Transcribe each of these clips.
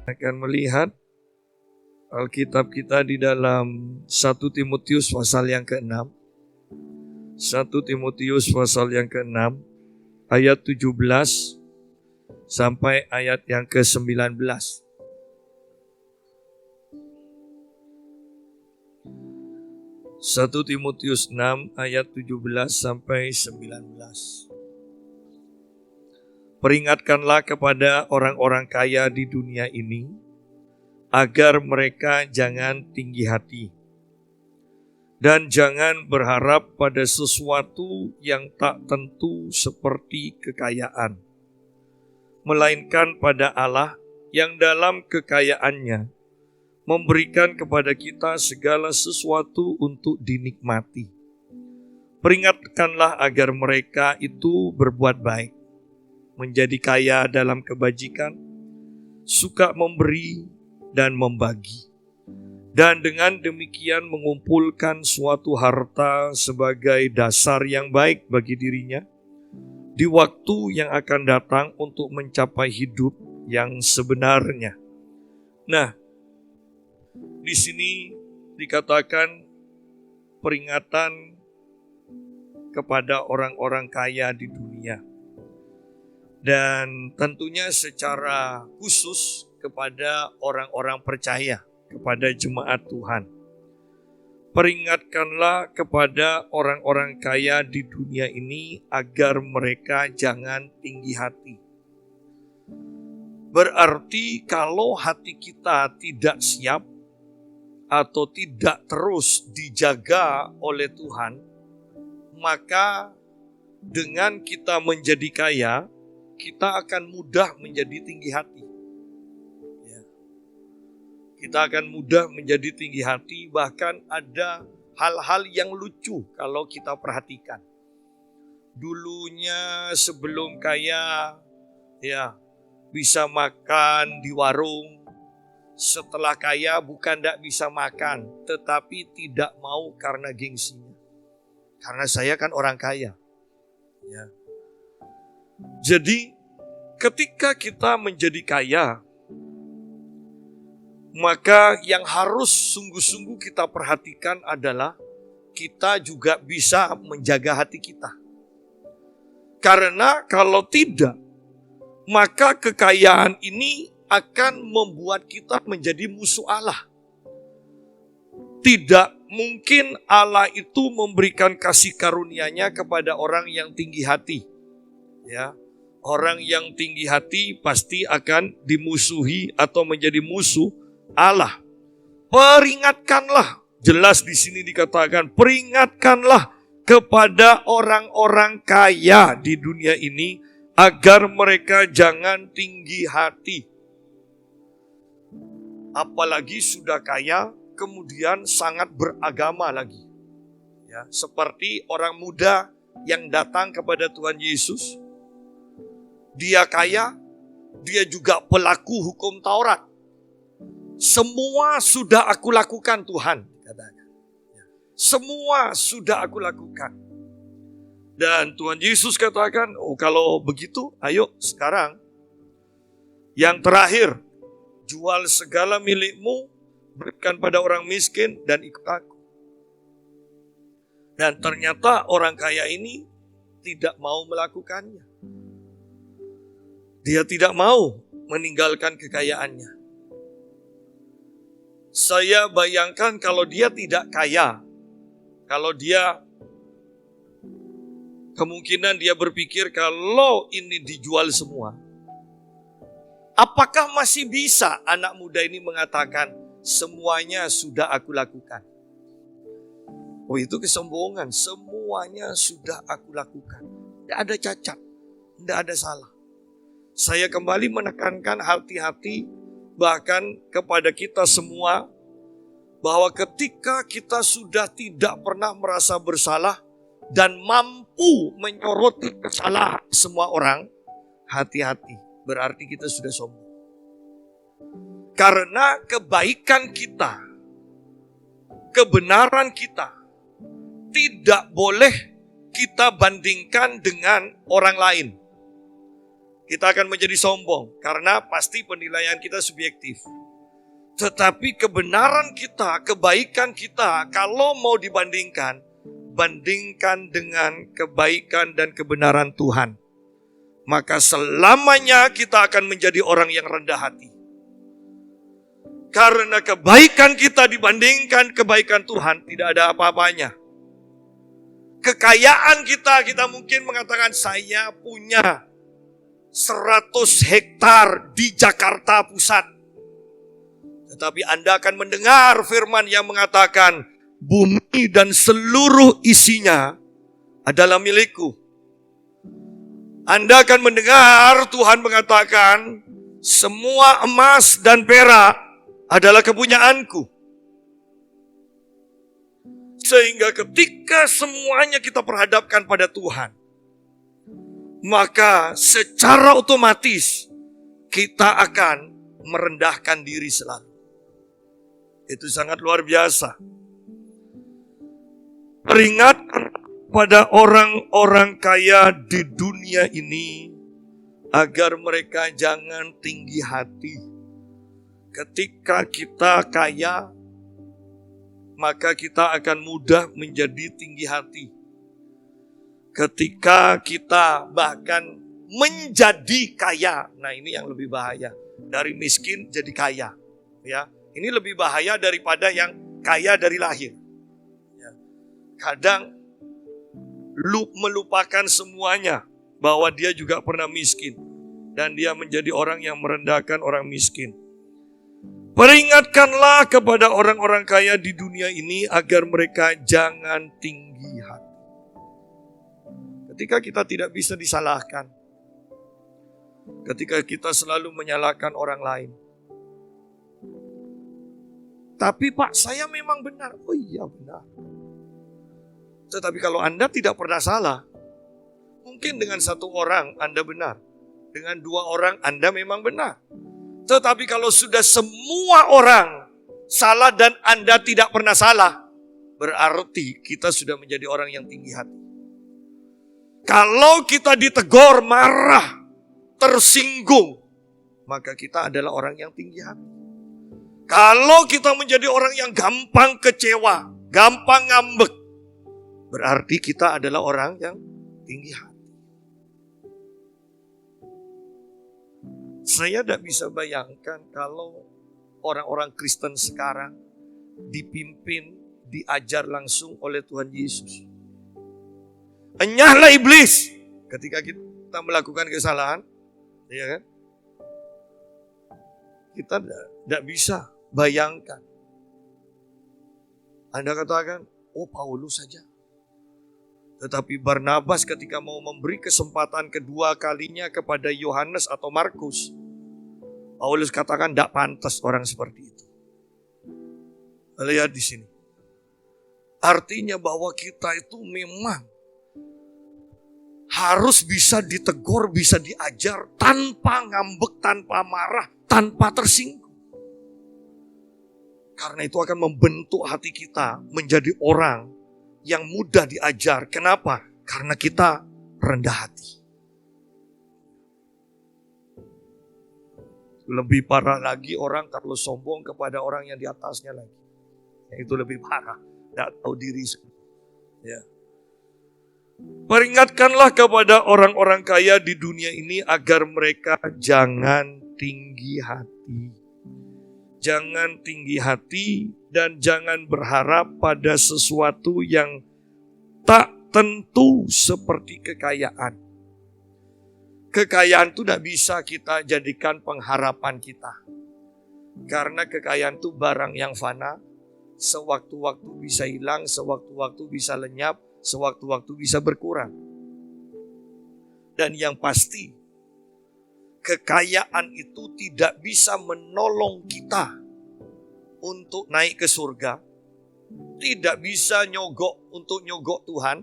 Akan melihat Alkitab kita di dalam 1 Timotius pasal yang ke-6. 1 Timotius pasal yang ke-6 ayat 17 sampai ayat yang ke-19. 1 Timotius 6 ayat 17 sampai 19. Peringatkanlah kepada orang-orang kaya di dunia ini, agar mereka jangan tinggi hati, dan jangan berharap pada sesuatu yang tak tentu seperti kekayaan, melainkan pada Allah yang dalam kekayaannya memberikan kepada kita segala sesuatu untuk dinikmati. Peringatkanlah agar mereka itu berbuat baik, menjadi kaya dalam kebajikan, suka memberi dan membagi, dan dengan demikian mengumpulkan suatu harta sebagai dasar yang baik bagi dirinya di waktu yang akan datang untuk mencapai hidup yang sebenarnya. Nah, di sini dikatakan peringatan kepada orang-orang kaya di dunia. Dan tentunya secara khusus kepada orang-orang percaya, kepada jemaat Tuhan. Peringatkanlah kepada orang-orang kaya di dunia ini agar mereka jangan tinggi hati. Berarti kalau hati kita tidak siap atau tidak terus dijaga oleh Tuhan, maka dengan kita menjadi kaya, kita akan mudah menjadi tinggi hati. Kita akan mudah menjadi tinggi hati, bahkan ada hal-hal yang lucu kalau kita perhatikan. Dulunya sebelum kaya, bisa makan di warung. Setelah kaya bukan tidak bisa makan, tetapi tidak mau karena gengsinya. Karena saya kan orang kaya. Jadi ketika kita menjadi kaya, maka yang harus sungguh-sungguh kita perhatikan adalah kita juga bisa menjaga hati kita. Karena kalau tidak, maka kekayaan ini akan membuat kita menjadi musuh Allah. Tidak mungkin Allah itu memberikan kasih karunia-Nya kepada orang yang tinggi hati. Orang yang tinggi hati pasti akan dimusuhi atau menjadi musuh Allah. Peringatkanlah, jelas di sini dikatakan, peringatkanlah kepada orang-orang kaya di dunia ini agar mereka jangan tinggi hati. Apalagi sudah kaya, kemudian sangat beragama lagi. Seperti orang muda yang datang kepada Tuhan Yesus. Dia kaya, dia juga pelaku hukum Taurat. Semua sudah aku lakukan Tuhan, katanya. Semua sudah aku lakukan. Dan Tuhan Yesus katakan, kalau begitu, ayo sekarang. Yang terakhir, jual segala milikmu, berikan pada orang miskin dan ikut aku. Dan ternyata orang kaya ini tidak mau melakukannya. Dia tidak mau meninggalkan kekayaannya. Saya bayangkan kalau dia tidak kaya, kalau dia kemungkinan dia berpikir kalau ini dijual semua, apakah masih bisa anak muda ini mengatakan semuanya sudah aku lakukan? Itu kesombongan, semuanya sudah aku lakukan. Tidak ada cacat, tidak ada salah. Saya kembali menekankan hati-hati bahkan kepada kita semua, bahwa ketika kita sudah tidak pernah merasa bersalah dan mampu menyoroti kesalahan semua orang, hati-hati, berarti kita sudah sombong. Karena kebaikan kita, kebenaran kita, tidak boleh kita bandingkan dengan orang lain. kita akan menjadi sombong karena pasti penilaian kita subjektif. Tetapi kebenaran kita, kebaikan kita, kalau mau dibandingkan, bandingkan dengan kebaikan dan kebenaran Tuhan. Maka selamanya kita akan menjadi orang yang rendah hati. Karena kebaikan kita dibandingkan kebaikan Tuhan, tidak ada apa-apanya. Kekayaan kita mungkin mengatakan saya punya 100 hektar di Jakarta Pusat. Tetapi Anda akan mendengar firman yang mengatakan, bumi dan seluruh isinya adalah milikku. Anda akan mendengar Tuhan mengatakan, semua emas dan perak adalah kepunyaanku. Sehingga ketika semuanya kita perhadapkan pada Tuhan, maka secara otomatis kita akan merendahkan diri selalu. Itu sangat luar biasa. Peringatkan pada orang-orang kaya di dunia ini agar mereka jangan tinggi hati. Ketika kita kaya, maka kita akan mudah menjadi tinggi hati. Ketika kita bahkan menjadi kaya, nah ini yang lebih bahaya. Dari miskin jadi kaya, ya. Ini lebih bahaya daripada yang kaya dari lahir. Ya. Kadang melupakan semuanya bahwa dia juga pernah miskin dan dia menjadi orang yang merendahkan orang miskin. Peringatkanlah kepada orang-orang kaya di dunia ini agar mereka jangan tinggi hati. Ketika kita tidak bisa disalahkan, ketika kita selalu menyalahkan orang lain. Tapi Pak, saya memang benar. Oh iya benar. Tetapi kalau Anda tidak pernah salah, mungkin dengan satu orang Anda benar. Dengan dua orang Anda memang benar. Tetapi kalau sudah semua orang salah dan Anda tidak pernah salah, berarti kita sudah menjadi orang yang tinggi hati. Kalau kita ditegur, marah, tersinggung, maka kita adalah orang yang tinggi hati. Kalau kita menjadi orang yang gampang kecewa, gampang ngambek, berarti kita adalah orang yang tinggi hati. Saya tidak bisa bayangkan kalau orang-orang Kristen sekarang dipimpin, diajar langsung oleh Tuhan Yesus. Enyahlah iblis ketika kita melakukan kesalahan, ya kan? Kita tidak bisa bayangkan. Anda katakan, oh Paulus saja. Tetapi Barnabas ketika mau memberi kesempatan kedua kalinya kepada Yohanes atau Markus, Paulus katakan tidak pantas orang seperti itu. Lihat di sini. Artinya bahwa kita itu memang harus bisa ditegur, bisa diajar tanpa ngambek, tanpa marah, tanpa tersinggung. Karena itu akan membentuk hati kita menjadi orang yang mudah diajar. Kenapa? Karena kita rendah hati. Lebih parah lagi orang kalau sombong kepada orang yang di atasnya lagi. Itu lebih parah. Tidak tahu diri. Ya. Peringatkanlah kepada orang-orang kaya di dunia ini agar mereka jangan tinggi hati. Jangan tinggi hati dan jangan berharap pada sesuatu yang tak tentu seperti kekayaan. Kekayaan itu tidak bisa kita jadikan pengharapan kita. Karena kekayaan itu barang yang fana, sewaktu-waktu bisa hilang, sewaktu-waktu bisa lenyap, sewaktu-waktu bisa berkurang. Dan yang pasti, kekayaan itu tidak bisa menolong kita untuk naik ke surga. Tidak bisa untuk nyogok Tuhan.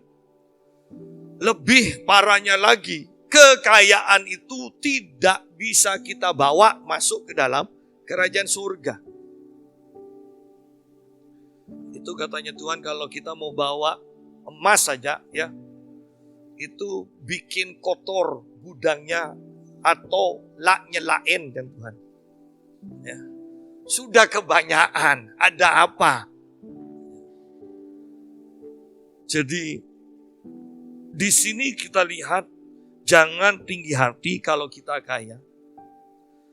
Lebih parahnya lagi, kekayaan itu tidak bisa kita bawa masuk ke dalam kerajaan surga. Itu katanya Tuhan, kalau kita mau bawa emas saja ya, itu bikin kotor gudangnya atau nyelain dan Tuhan. Ya. Sudah kebanyakan, ada apa? Jadi di sini kita lihat jangan tinggi hati kalau kita kaya.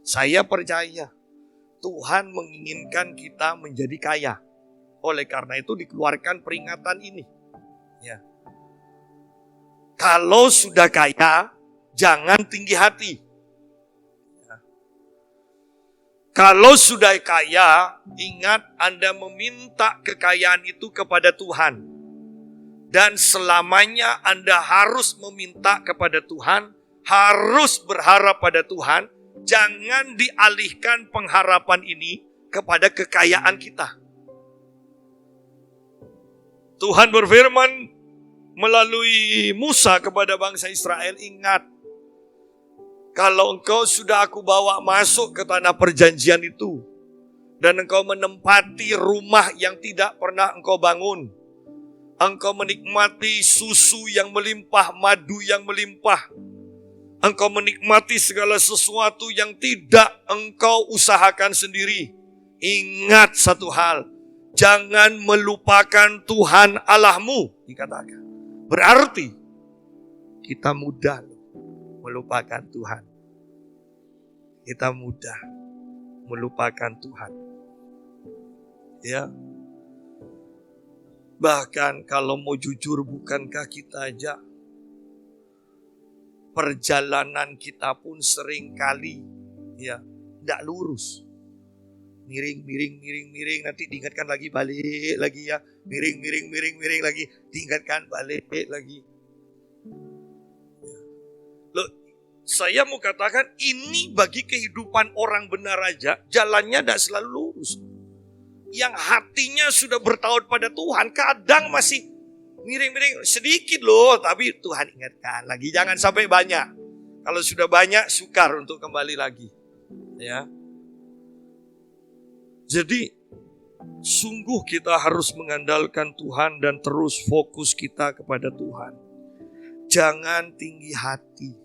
Saya percaya Tuhan menginginkan kita menjadi kaya. Oleh karena itu dikeluarkan peringatan ini. Ya. Kalau sudah kaya, jangan tinggi hati. Ya. Kalau sudah kaya, ingat Anda meminta kekayaan itu kepada Tuhan. Dan selamanya Anda harus meminta kepada Tuhan, harus berharap pada Tuhan. Jangan dialihkan pengharapan ini kepada kekayaan kita. Tuhan berfirman melalui Musa kepada bangsa Israel, ingat, kalau engkau sudah aku bawa masuk ke tanah perjanjian itu, dan engkau menempati rumah yang tidak pernah engkau bangun, engkau menikmati susu yang melimpah, madu yang melimpah, engkau menikmati segala sesuatu yang tidak engkau usahakan sendiri. Ingat satu hal, jangan melupakan Tuhan Allahmu, dikatakan. Berarti kita mudah melupakan Tuhan. Kita mudah melupakan Tuhan. Ya. Bahkan kalau mau jujur, bukankah kita aja perjalanan kita pun sering kali ya tidak lurus. Miring, nanti diingatkan lagi, balik lagi ya. Miring lagi, diingatkan, balik lagi. Loh, saya mau katakan ini bagi kehidupan orang benar aja, jalannya tidak selalu lurus. Yang hatinya sudah bertaut pada Tuhan, kadang masih miring sedikit loh, tapi Tuhan ingatkan lagi, jangan sampai banyak. Kalau sudah banyak, sukar untuk kembali lagi. Ya. Jadi sungguh kita harus mengandalkan Tuhan dan terus fokus kita kepada Tuhan. Jangan tinggi hati.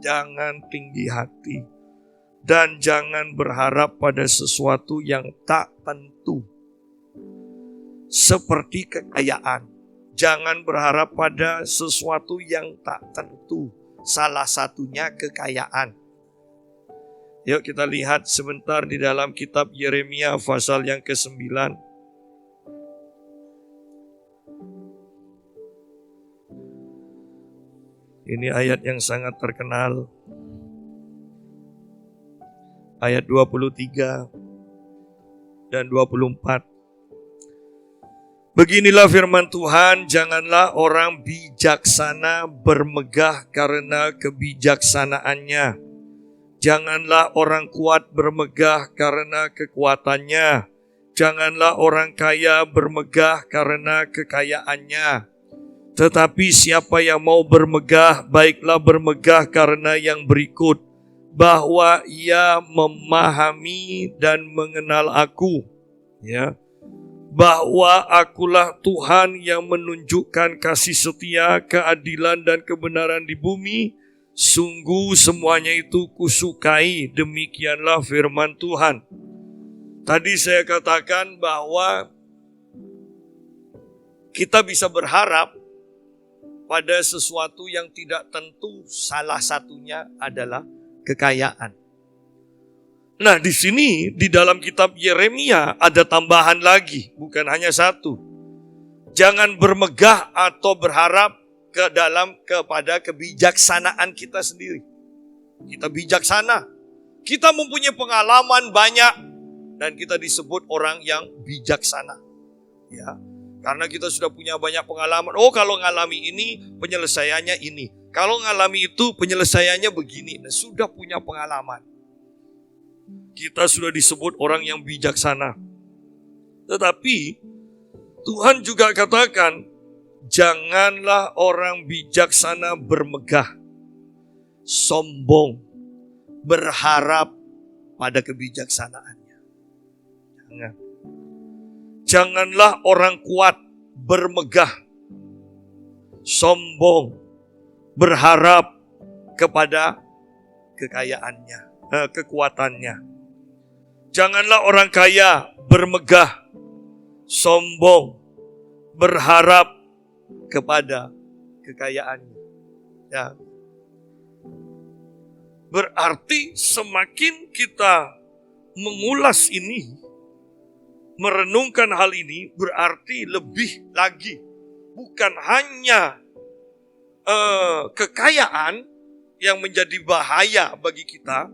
Jangan tinggi hati. Dan jangan berharap pada sesuatu yang tak tentu. Seperti kekayaan. Jangan berharap pada sesuatu yang tak tentu. Salah satunya kekayaan. Yuk kita lihat sebentar di dalam kitab Yeremia pasal yang ke-9. Ini ayat yang sangat terkenal. Ayat 23 dan 24. Beginilah firman Tuhan, janganlah orang bijaksana bermegah karena kebijaksanaannya. Janganlah orang kuat bermegah karena kekuatannya. Janganlah orang kaya bermegah karena kekayaannya. Tetapi siapa yang mau bermegah, baiklah bermegah karena yang berikut, bahwa ia memahami dan mengenal aku, ya, bahwa akulah Tuhan yang menunjukkan kasih setia, keadilan dan kebenaran di bumi. Sungguh semuanya itu kusukai, demikianlah firman Tuhan. Tadi saya katakan bahwa kita bisa berharap pada sesuatu yang tidak tentu, salah satunya adalah kekayaan. Nah, di sini di dalam kitab Yeremia ada tambahan lagi, bukan hanya satu. Jangan bermegah atau berharap kepada kebijaksanaan kita sendiri. Kita bijaksana. Kita mempunyai pengalaman banyak dan kita disebut orang yang bijaksana. Ya. Karena kita sudah punya banyak pengalaman. Oh, kalau ngalami ini penyelesaiannya ini. Kalau ngalami itu penyelesaiannya begini. Nah, sudah punya pengalaman. Kita sudah disebut orang yang bijaksana. Tetapi Tuhan juga katakan, janganlah orang bijaksana bermegah, sombong, berharap pada kebijaksanaannya. Janganlah orang kuat bermegah, sombong, berharap kepada kekayaannya, kekuatannya. Janganlah orang kaya bermegah, sombong, berharap kepada kekayaannya. Ya. Berarti semakin kita mengulas ini, merenungkan hal ini, berarti lebih lagi. Bukan hanya kekayaan yang menjadi bahaya bagi kita,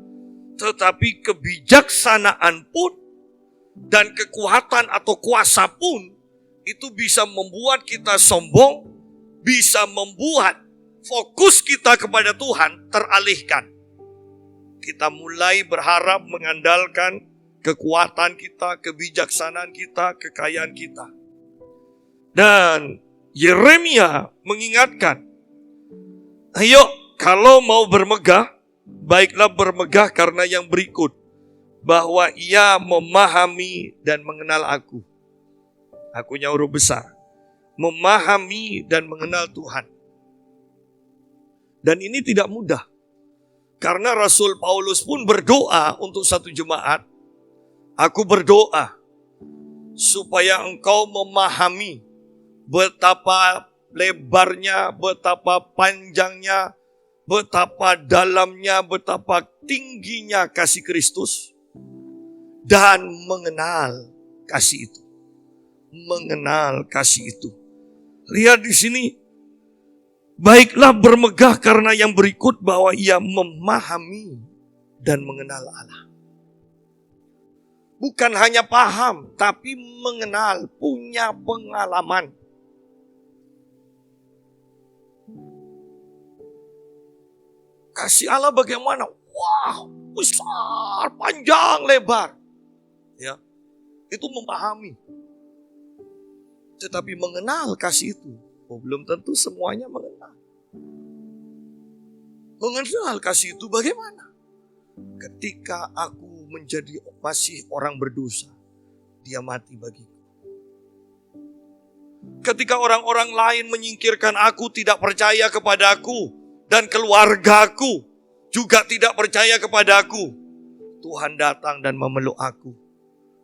tetapi kebijaksanaan pun dan kekuatan atau kuasa pun itu bisa membuat kita sombong, bisa membuat fokus kita kepada Tuhan teralihkan. Kita mulai berharap mengandalkan kekuatan kita, kebijaksanaan kita, kekayaan kita. Dan Yeremia mengingatkan, ayo kalau mau bermegah, baiklah bermegah karena yang berikut, bahwa ia memahami dan mengenal aku. Akunya huruf besar. Memahami dan mengenal Tuhan. Dan ini tidak mudah. Karena Rasul Paulus pun berdoa untuk satu jemaat. Aku berdoa supaya engkau memahami betapa lebarnya, betapa panjangnya, betapa dalamnya, betapa tingginya kasih Kristus. Dan mengenal kasih itu. Mengenal kasih itu. Lihat di sini. Baiklah bermegah karena yang berikut, bahwa ia memahami dan mengenal Allah. Bukan hanya paham, tapi mengenal, punya pengalaman. Kasih Allah bagaimana? Wah, besar, panjang, lebar. Ya, itu memahami. Tetapi mengenal kasih itu, belum tentu semuanya mengenal. Mengenal kasih itu bagaimana? Ketika aku menjadi masih orang berdosa, dia mati bagiku. Ketika orang-orang lain menyingkirkan aku, tidak percaya kepadaku, dan keluargaku juga tidak percaya kepadaku, Tuhan datang dan memeluk aku.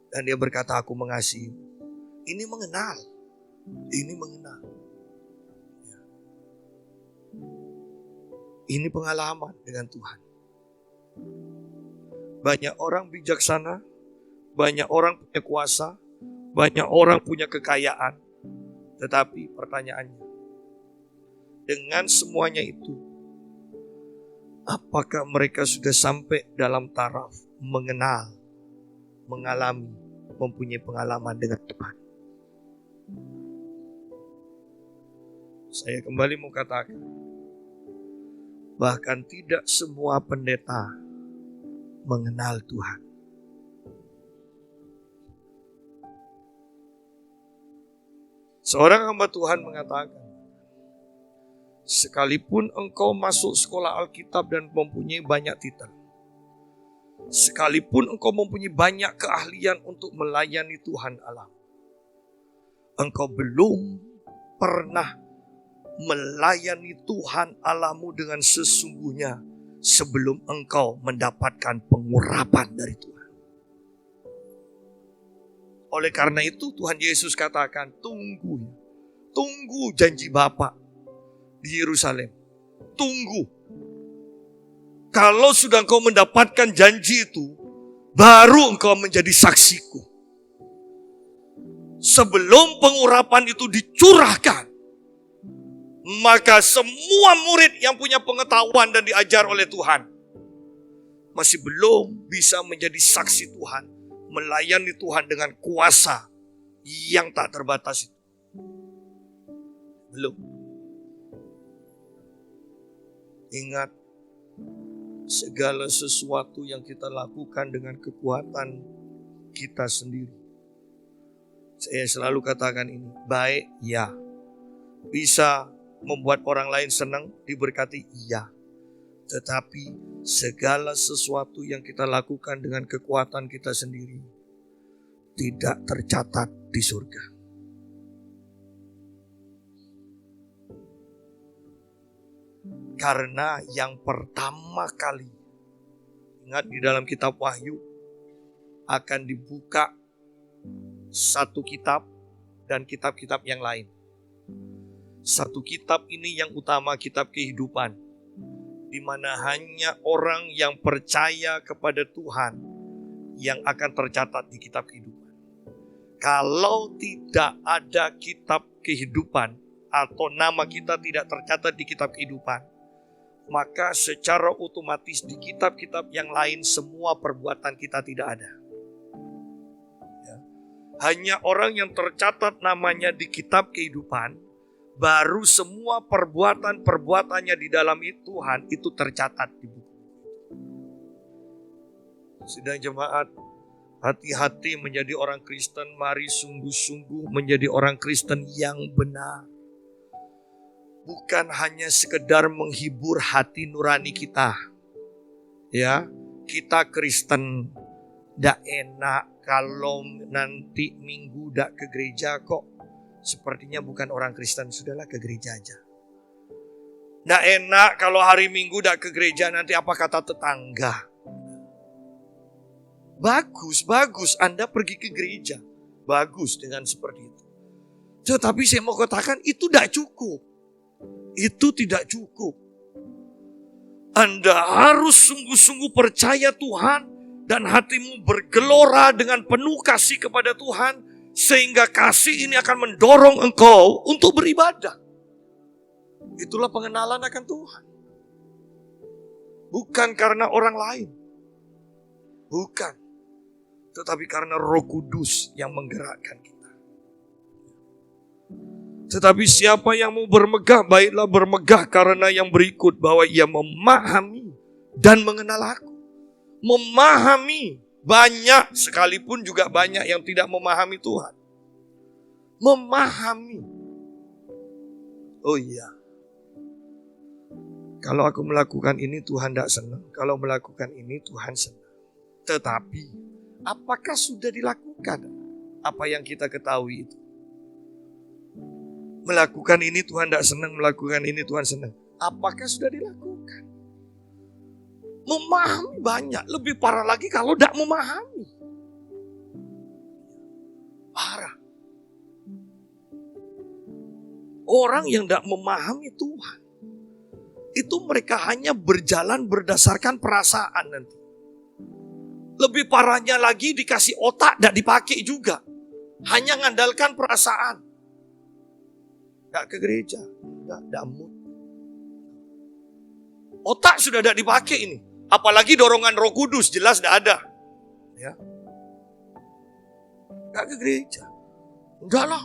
Dan dia berkata, aku mengasihi. Ini mengenal. Ini mengenal. Ini pengalaman dengan Tuhan. Banyak orang bijaksana, banyak orang punya kuasa, banyak orang punya kekayaan. Tetapi pertanyaannya, dengan semuanya itu, apakah mereka sudah sampai dalam taraf mengenal, mengalami, mempunyai pengalaman dengan Tuhan? Saya kembali mau katakan, bahkan tidak semua pendeta mengenal Tuhan. Seorang hamba Tuhan mengatakan, sekalipun engkau masuk sekolah Alkitab dan mempunyai banyak titel, sekalipun engkau mempunyai banyak keahlian untuk melayani Tuhan Allah, engkau belum pernah melayani Tuhan Allahmu dengan sesungguhnya sebelum engkau mendapatkan pengurapan dari Tuhan. Oleh karena itu Tuhan Yesus katakan, tunggu janji Bapa di Yerusalem. Tunggu. Kalau sudah engkau mendapatkan janji itu, baru engkau menjadi saksiku. Sebelum pengurapan itu dicurahkan, maka semua murid yang punya pengetahuan dan diajar oleh Tuhan masih belum bisa menjadi saksi Tuhan, melayani Tuhan dengan kuasa yang tak terbatas itu. Belum. Ingat, segala sesuatu yang kita lakukan dengan kekuatan kita sendiri. Saya selalu katakan ini, baik ya, bisa membuat orang lain senang, diberkati, iya. Tetapi segala sesuatu yang kita lakukan dengan kekuatan kita sendiri tidak tercatat di surga. Karena yang pertama kali Ingat di dalam kitab Wahyu akan dibuka satu kitab dan kitab-kitab yang lain. Satu kitab ini yang utama, kitab kehidupan, di mana hanya orang yang percaya kepada Tuhan yang akan tercatat di kitab kehidupan. Kalau tidak ada kitab kehidupan atau nama kita tidak tercatat di kitab kehidupan, maka secara otomatis di kitab-kitab yang lain semua perbuatan kita tidak ada. Ya. Hanya orang yang tercatat namanya di kitab kehidupan, baru semua perbuatan-perbuatannya di dalam Tuhan itu tercatat di buku. Sidang jemaat, hati-hati menjadi orang Kristen. Mari sungguh-sungguh menjadi orang Kristen yang benar. Bukan hanya sekedar menghibur hati nurani kita. Ya, kita Kristen ndak enak kalau nanti minggu ndak ke gereja kok. Sepertinya bukan orang Kristen, sudahlah ke gereja aja. Nggak enak kalau hari Minggu nggak ke gereja, nanti apa kata tetangga. Bagus Anda pergi ke gereja. Bagus dengan seperti itu. Tetapi saya mau katakan itu tidak cukup. Itu tidak cukup. Anda harus sungguh-sungguh percaya Tuhan dan hatimu bergelora dengan penuh kasih kepada Tuhan, sehingga kasih ini akan mendorong engkau untuk beribadah. Itulah pengenalan akan Tuhan. Bukan karena orang lain. Bukan. Tetapi karena Roh Kudus yang menggerakkan kita. Tetapi siapa yang mau bermegah, baiklah bermegah karena yang berikut, bahwa ia memahami dan mengenal aku. Memahami. Banyak, sekalipun juga banyak yang tidak memahami Tuhan. Memahami. Oh iya. Kalau aku melakukan ini Tuhan tidak senang. Kalau melakukan ini Tuhan senang. Tetapi, apakah sudah dilakukan apa yang kita ketahui itu? Melakukan ini Tuhan tidak senang, melakukan ini Tuhan senang. Apakah sudah dilakukan? Memahami banyak, lebih parah lagi kalau tidak memahami. Parah. Orang yang tidak memahami Tuhan, itu mereka hanya berjalan berdasarkan perasaan nanti. Lebih parahnya lagi dikasih otak, tidak dipakai juga. Hanya ngandalkan perasaan. Tidak ke gereja, tidak mood. Otak sudah tidak dipakai ini. Apalagi dorongan Roh Kudus, jelas tidak ada. Ya. Tidak ke gereja. Enggak lah.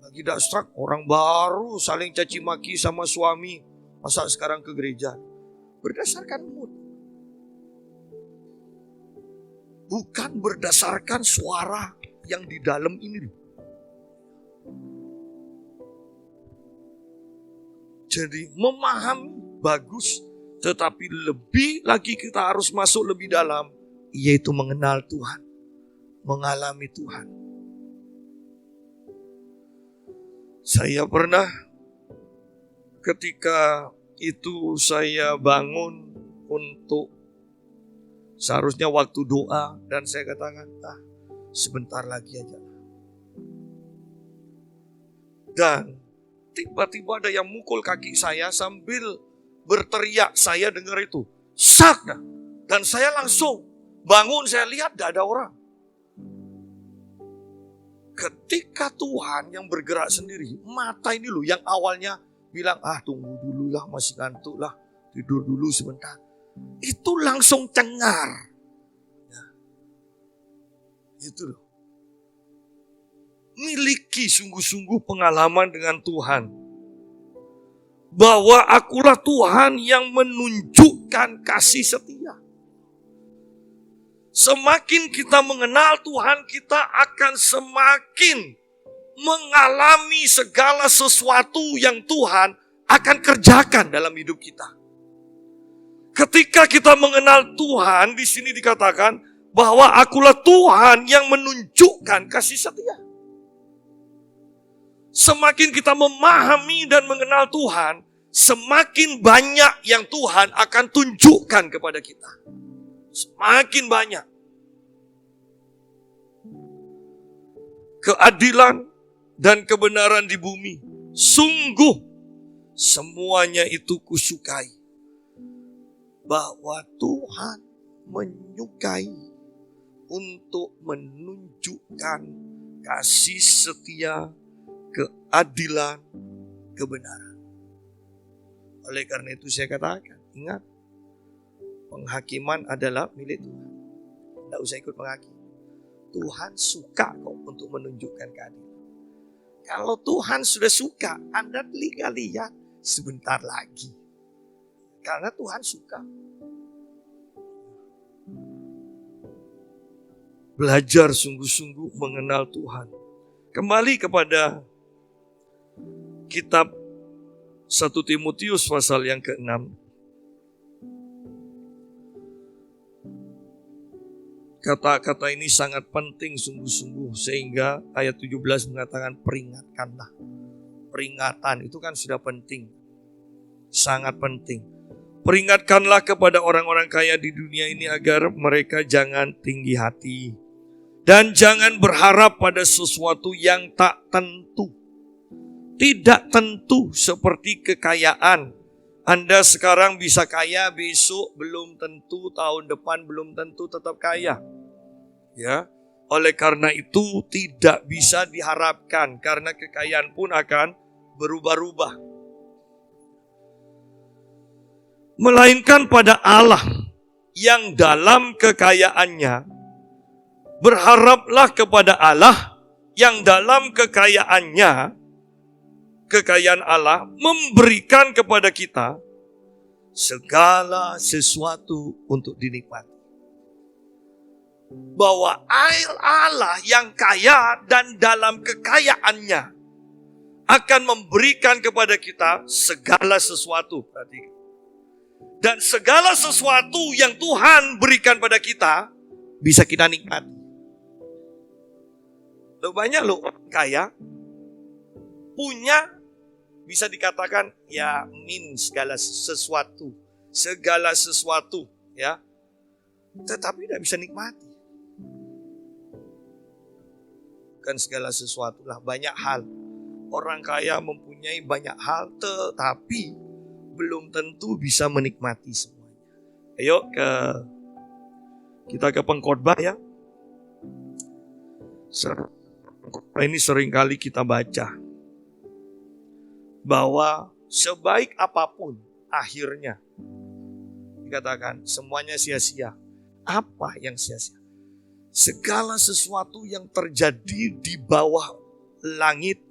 Lagi tidak strak, orang baru saling caci maki sama suami. Masa sekarang ke gereja? Berdasarkan mood. Bukan berdasarkan suara yang di dalam ini. Jadi memahami bagus, tetapi lebih lagi kita harus masuk lebih dalam, yaitu mengenal Tuhan, mengalami Tuhan. Saya pernah ketika itu saya bangun untuk seharusnya waktu doa, dan saya katakan, sebentar lagi aja. Dan tiba-tiba ada yang mukul kaki saya sambil berteriak, saya dengar itu. Sak dah. Dan saya langsung bangun, saya lihat tidak ada orang. Ketika Tuhan yang bergerak sendiri, mata ini loh yang awalnya bilang, tunggu dulu lah, masih ngantuk lah, tidur dulu sebentar. Itu langsung cengar. Ya. Itu loh. Miliki sungguh-sungguh pengalaman dengan Tuhan. Bahwa akulah Tuhan yang menunjukkan kasih setia. Semakin kita mengenal Tuhan, kita akan semakin mengalami segala sesuatu yang Tuhan akan kerjakan dalam hidup kita. Ketika kita mengenal Tuhan, di sini dikatakan bahwa akulah Tuhan yang menunjukkan kasih setia. Semakin kita memahami dan mengenal Tuhan, semakin banyak yang Tuhan akan tunjukkan kepada kita. semakin banyak. Keadilan dan kebenaran di bumi, sungguh semuanya itu kusukai. Bahwa Tuhan menyukai untuk menunjukkan kasih setia, keadilan, kebenaran. Oleh karena itu saya katakan, ingat, penghakiman adalah milik Tuhan. Tidak usah ikut menghakimi. Tuhan suka kok untuk menunjukkan keadilan. Kalau Tuhan sudah suka, Anda lihat sebentar lagi. Karena Tuhan suka. Belajar sungguh-sungguh mengenal Tuhan. Kembali kepada kitab 1 Timotius pasal yang ke-6. Kata-kata ini sangat penting sungguh-sungguh, sehingga ayat 17 mengatakan peringatkanlah. Peringatan itu kan sudah penting. Sangat penting. Peringatkanlah kepada orang-orang kaya di dunia ini agar mereka jangan tinggi hati. Dan jangan berharap pada sesuatu yang tak tentu. Tidak tentu seperti kekayaan. Anda sekarang bisa kaya, besok belum tentu, tahun depan belum tentu tetap kaya. Ya, oleh karena itu tidak bisa diharapkan karena kekayaan pun akan berubah-ubah. Melainkan pada Allah yang dalam kekayaannya, berharaplah kepada Allah yang dalam kekayaannya, kekayaan Allah memberikan kepada kita segala sesuatu untuk dinikmati. Bahwa Allah yang kaya dan dalam kekayaannya akan memberikan kepada kita segala sesuatu. Dan segala sesuatu yang Tuhan berikan pada kita bisa kita nikmati. Banyak loh orang kaya punya, bisa dikatakan ya segala sesuatu ya, tetapi tidak bisa nikmati. Bukan segala sesuatu lah, banyak hal. Orang kaya mempunyai banyak hal, tetapi belum tentu bisa menikmati semuanya. Ayo kita ke pengkhotbah ya. Ini seringkali kita baca bahwa sebaik apapun akhirnya dikatakan semuanya sia-sia. Apa yang sia-sia? Segala sesuatu yang terjadi di bawah langit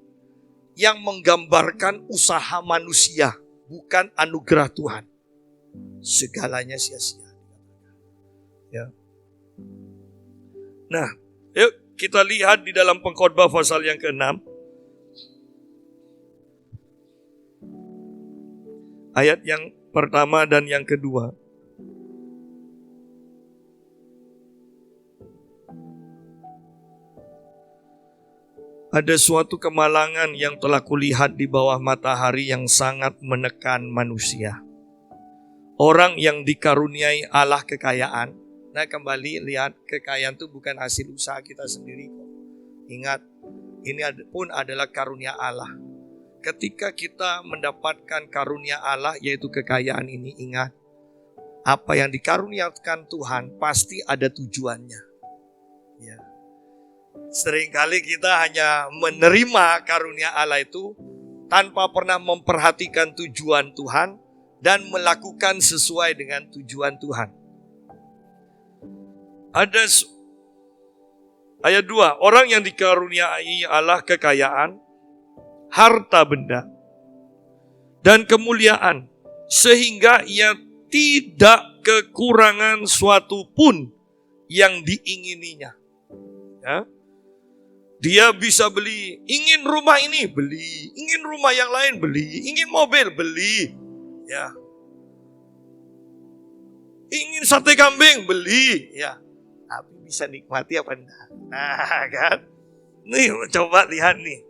yang menggambarkan usaha manusia, bukan anugerah Tuhan. Segalanya sia-sia. Ya. Nah, yuk kita lihat di dalam pengkhotbah pasal yang ke-6. Ayat yang pertama dan yang kedua. Ada suatu kemalangan yang telah kulihat di bawah matahari yang sangat menekan manusia. Orang yang dikaruniai Allah kekayaan. Nah, kembali lihat, kekayaan itu bukan hasil usaha kita sendiri kok. Ingat, ini pun adalah karunia Allah. Ketika kita mendapatkan karunia Allah, yaitu kekayaan ini, ingat, apa yang dikaruniakan Tuhan pasti ada tujuannya. Ya. Seringkali kita hanya menerima karunia Allah itu tanpa pernah memperhatikan tujuan Tuhan dan melakukan sesuai dengan tujuan Tuhan. Ada ayat 2, orang yang dikaruniai Allah kekayaan, harta benda, dan kemuliaan, sehingga ia tidak kekurangan suatu pun yang diingininya. Ya. Dia bisa beli, ingin rumah ini, beli, ingin rumah yang lain, beli, ingin mobil, beli. Ya. Ingin sate kambing, beli. Ya. Tapi bisa nikmati apa enggak? Nah kan, nih coba lihat nih.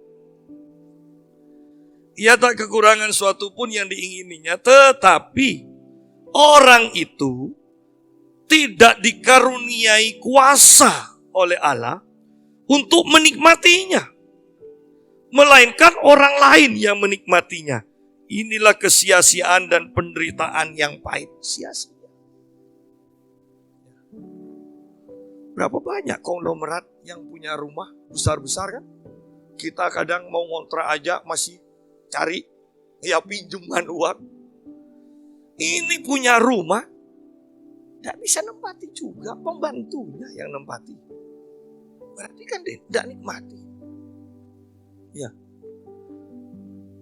Ia tak kekurangan suatu pun yang diingininya, tetapi orang itu tidak dikaruniai kuasa oleh Allah untuk menikmatinya, melainkan orang lain yang menikmatinya. Inilah kesia-siaan dan penderitaan yang pahit. Sia-sia. Berapa banyak konglomerat yang punya rumah besar-besar kan? Kita kadang mau ngontrak aja masih cari pinjaman uang. Ini punya rumah, tidak bisa nempati juga, pembantunya yang nempati. Berarti kan tidak nikmati. Ya.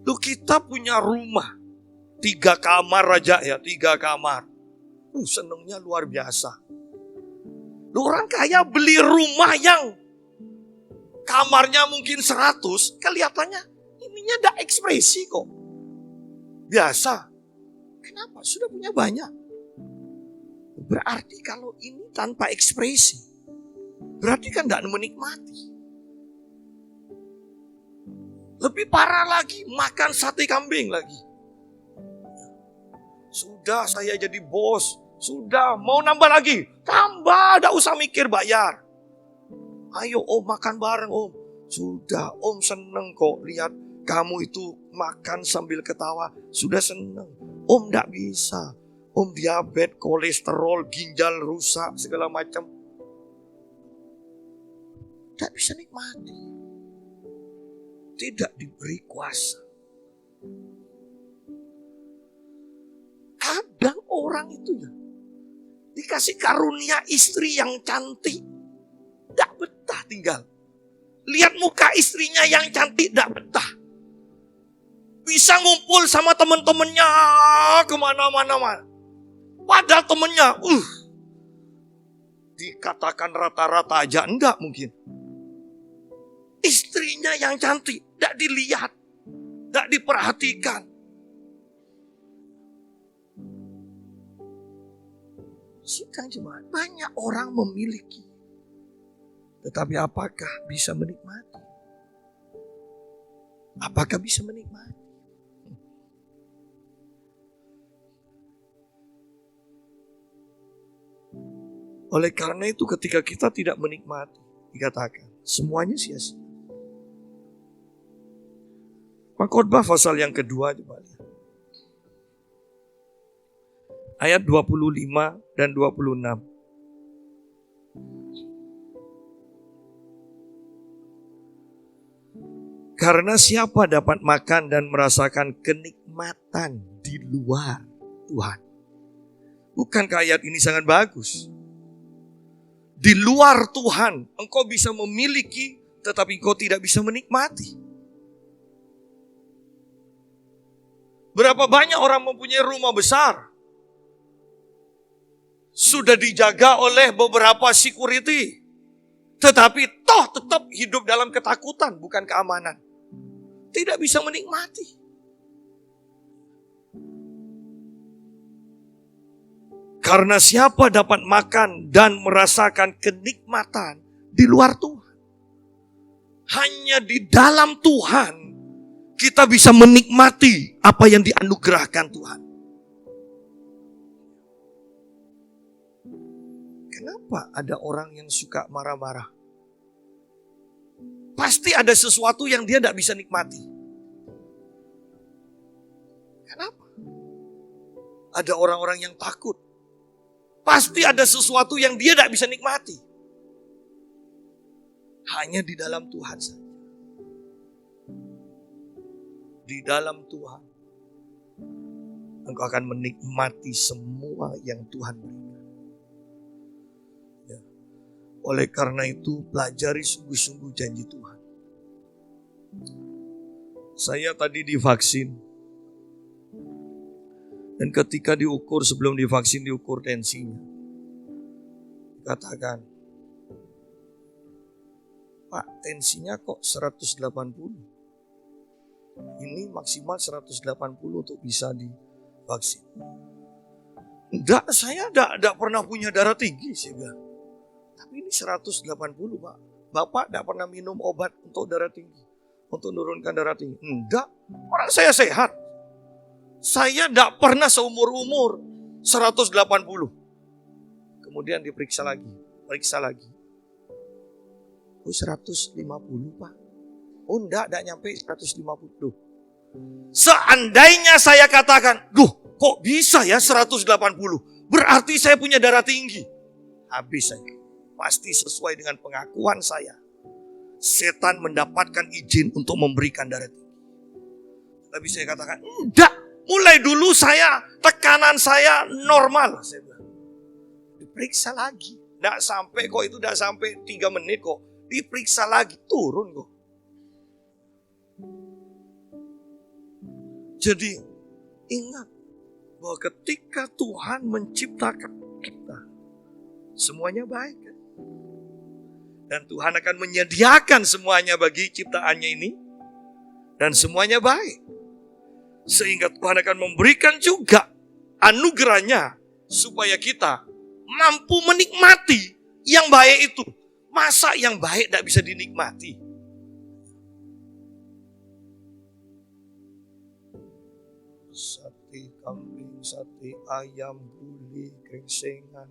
Lu kita punya rumah 3 kamar aja ya, 3 kamar. Senengnya luar biasa. Lu orang kaya beli rumah yang kamarnya mungkin 100, kelihatannya ininya ada ekspresi kok. Biasa. Kenapa? Sudah punya banyak. Berarti kalau ini tanpa ekspresi, berarti kan tidak menikmati. Lebih parah lagi, makan sate kambing lagi. Sudah saya jadi bos, sudah mau nambah lagi, tambah, tidak usah mikir bayar. Ayo om makan bareng om. Sudah om seneng kok lihat kamu itu makan sambil ketawa. Sudah seneng. Om tidak bisa. Om diabetes, kolesterol, ginjal rusak, segala macam. Tidak bisa nikmati. Tidak diberi kuasa. Kadang orang itu ya dikasih karunia istri yang cantik, tidak betah tinggal. Lihat muka istrinya yang cantik, tidak betah. Bisa ngumpul sama teman-temannya kemana-mana. Padahal temannya, dikatakan rata-rata aja enggak mungkin. Istrinya yang cantik, tidak dilihat, tidak diperhatikan. Sidang jemaat, banyak orang memiliki. Tetapi apakah bisa menikmati? Apakah bisa menikmati? Oleh karena itu ketika kita tidak menikmati, dikatakan semuanya sia-sia. Pengkhotbah pasal yang kedua, coba lihat. Ayat 25 dan 26. Karena siapa dapat makan dan merasakan kenikmatan di luar Tuhan? Bukankah ayat ini sangat bagus? Di luar Tuhan, engkau bisa memiliki, tetapi engkau tidak bisa menikmati. Berapa banyak orang mempunyai rumah besar, sudah dijaga oleh beberapa security, tetapi tetap hidup dalam ketakutan, bukan keamanan. Tidak bisa menikmati. Karena siapa dapat makan dan merasakan kenikmatan di luar Tuhan? Hanya di dalam Tuhan kita bisa menikmati apa yang dianugerahkan Tuhan. Kenapa ada orang yang suka marah-marah? Pasti ada sesuatu yang dia tidak bisa nikmati. Kenapa? Ada orang-orang yang takut. Pasti ada sesuatu yang dia tidak bisa nikmati. Hanya di dalam Tuhan saja. Di dalam Tuhan, engkau akan menikmati semua yang Tuhan berikan. Ya. Oleh karena itu, pelajari sungguh-sungguh janji Tuhan. Saya tadi divaksin. Dan ketika diukur, sebelum divaksin diukur tensinya. Katakan, Pak, tensinya kok 180. Ini maksimal 180 untuk bisa divaksin. Enggak, saya enggak pernah punya darah tinggi, saya bilang. Tapi ini 180, Pak. Bapak enggak pernah minum obat untuk darah tinggi, untuk menurunkan darah tinggi. Enggak, orang saya sehat. Saya enggak pernah seumur-umur 180. Kemudian diperiksa lagi, periksa lagi. Oh 150 Pak. Oh enggak nyampe 150. Duh. Seandainya saya katakan, kok bisa ya 180? Berarti saya punya darah tinggi. Habis saya. Pasti sesuai dengan pengakuan saya. Setan mendapatkan izin untuk memberikan darah tinggi. Tapi saya katakan, enggak. Mulai dulu tekanan saya normal. Saya bilang. Diperiksa lagi. Enggak sampai kok, itu enggak sampai 3 menit kok. Diperiksa lagi, turun kok. Jadi ingat bahwa ketika Tuhan menciptakan kita, semuanya baik kan? Dan Tuhan akan menyediakan semuanya bagi ciptaannya ini. Dan semuanya baik. Sehingga Tuhan akan memberikan juga anugerahnya supaya kita mampu menikmati yang baik itu. Masa yang baik tidak bisa dinikmati? Sate kambing, sate ayam, gulai, krengsengan.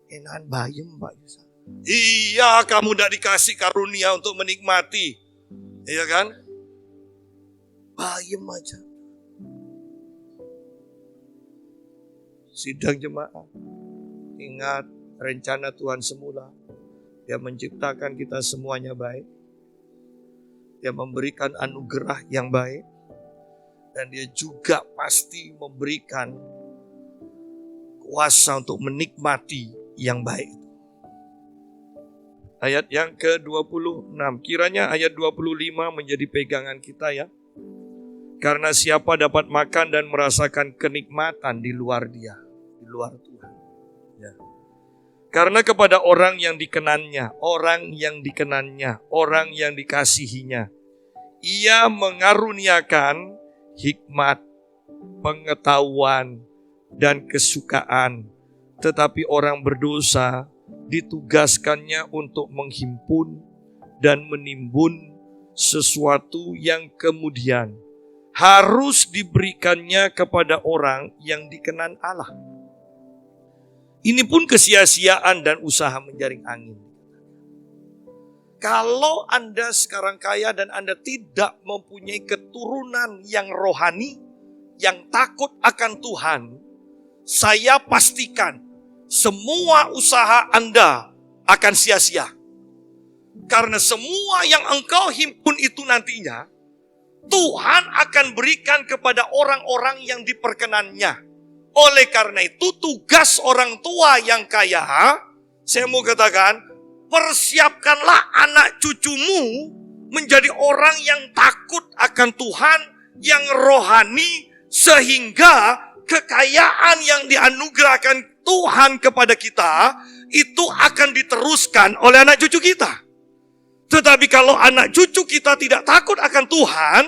Enakan bayam Pak Yusa. Iya, kamu tidak dikasih karunia untuk menikmati. Iya kan? Bayam aja. Sidang jemaat. Ingat rencana Tuhan semula. Dia menciptakan kita semuanya baik. Dia memberikan anugerah yang baik. Dan dia juga pasti memberikan kuasa untuk menikmati yang baik. Ayat yang ke-26. Kiranya ayat 25 menjadi pegangan kita ya. Karena siapa dapat makan dan merasakan kenikmatan di luar dia. Di luar Tuhan. Ya. Karena kepada orang yang dikenannya, orang yang dikasihinya, ia mengaruniakan hikmat, pengetahuan, dan kesukaan. Tetapi orang berdosa ditugaskannya untuk menghimpun dan menimbun sesuatu yang kemudian harus diberikannya kepada orang yang dikenan Allah. Ini pun kesia-siaan dan usaha menjaring angin. Kalau Anda sekarang kaya dan Anda tidak mempunyai keturunan yang rohani, yang takut akan Tuhan, saya pastikan semua usaha Anda akan sia-sia. Karena semua yang engkau himpun itu nantinya, Tuhan akan berikan kepada orang-orang yang diperkenannya. Oleh karena itu tugas orang tua yang kaya, saya mau katakan, persiapkanlah anak cucumu menjadi orang yang takut akan Tuhan, yang rohani, sehingga kekayaan yang dianugerahkan Tuhan kepada kita, itu akan diteruskan oleh anak cucu kita. Tetapi kalau anak cucu kita tidak takut akan Tuhan,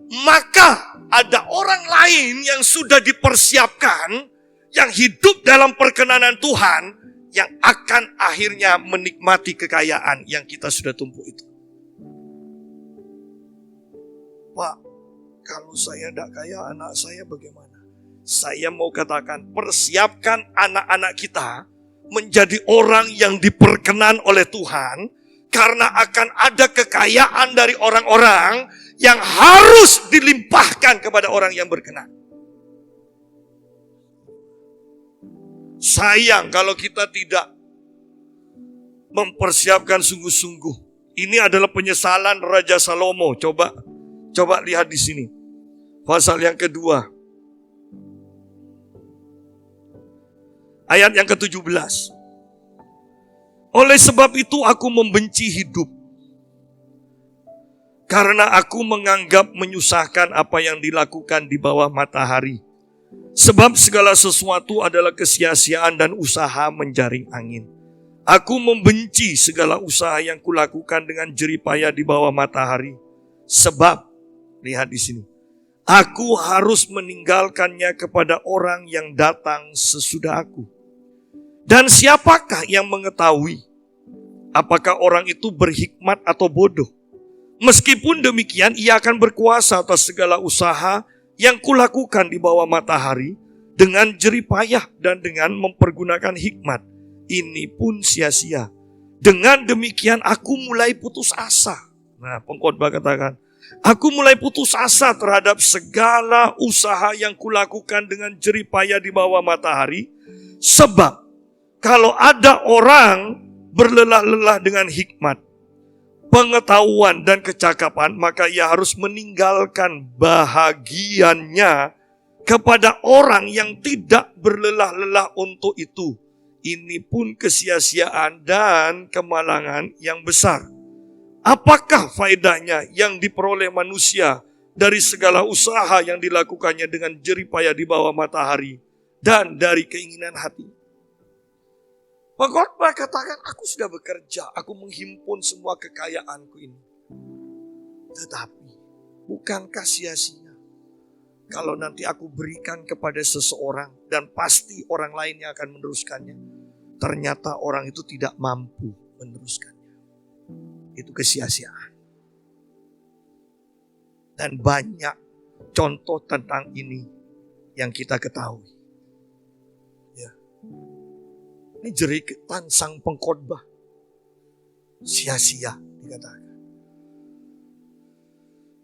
maka ada orang lain yang sudah dipersiapkan, yang hidup dalam perkenanan Tuhan, yang akan akhirnya menikmati kekayaan yang kita sudah tumpuk itu. Pak, kalau saya tidak kaya, anak saya bagaimana? Saya mau katakan, persiapkan anak-anak kita menjadi orang yang diperkenan oleh Tuhan, karena akan ada kekayaan dari orang-orang yang harus dilimpahkan kepada orang yang berkenan. Sayang kalau kita tidak mempersiapkan sungguh-sungguh. Ini adalah penyesalan Raja Salomo. Coba lihat di sini. Pasal yang kedua. Ayat yang ke-17. Oleh sebab itu aku membenci hidup. Karena aku menganggap menyusahkan apa yang dilakukan di bawah matahari. Sebab segala sesuatu adalah kesia-siaan dan usaha menjaring angin. Aku membenci segala usaha yang kulakukan dengan jerih payah di bawah matahari. Sebab, lihat di sini, aku harus meninggalkannya kepada orang yang datang sesudah aku. Dan siapakah yang mengetahui apakah orang itu berhikmat atau bodoh? Meskipun demikian, ia akan berkuasa atas segala usaha yang kulakukan di bawah matahari, dengan jeripayah dan dengan mempergunakan hikmat, ini pun sia-sia. Dengan demikian aku mulai putus asa. Nah, pengkhotbah katakan, aku mulai putus asa terhadap segala usaha yang kulakukan dengan jeripayah di bawah matahari. Sebab kalau ada orang berlelah-lelah dengan hikmat, pengetahuan dan kecakapan, maka ia harus meninggalkan bahagiannya kepada orang yang tidak berlelah-lelah untuk itu. Ini pun kesia-siaan dan kemalangan yang besar. Apakah faedahnya yang diperoleh manusia dari segala usaha yang dilakukannya dengan jeripayah di bawah matahari dan dari keinginan hati? Pengkhotbah katakan, aku sudah bekerja, aku menghimpun semua kekayaanku ini. Tetapi, bukankah sia-sia kalau nanti aku berikan kepada seseorang dan pasti orang lain yang akan meneruskannya? Ternyata orang itu tidak mampu meneruskannya. Itu kesia-siaan. Dan banyak contoh tentang ini yang kita ketahui. Ya. Ini jeritan sang pengkhotbah. Sia-sia dikatakan.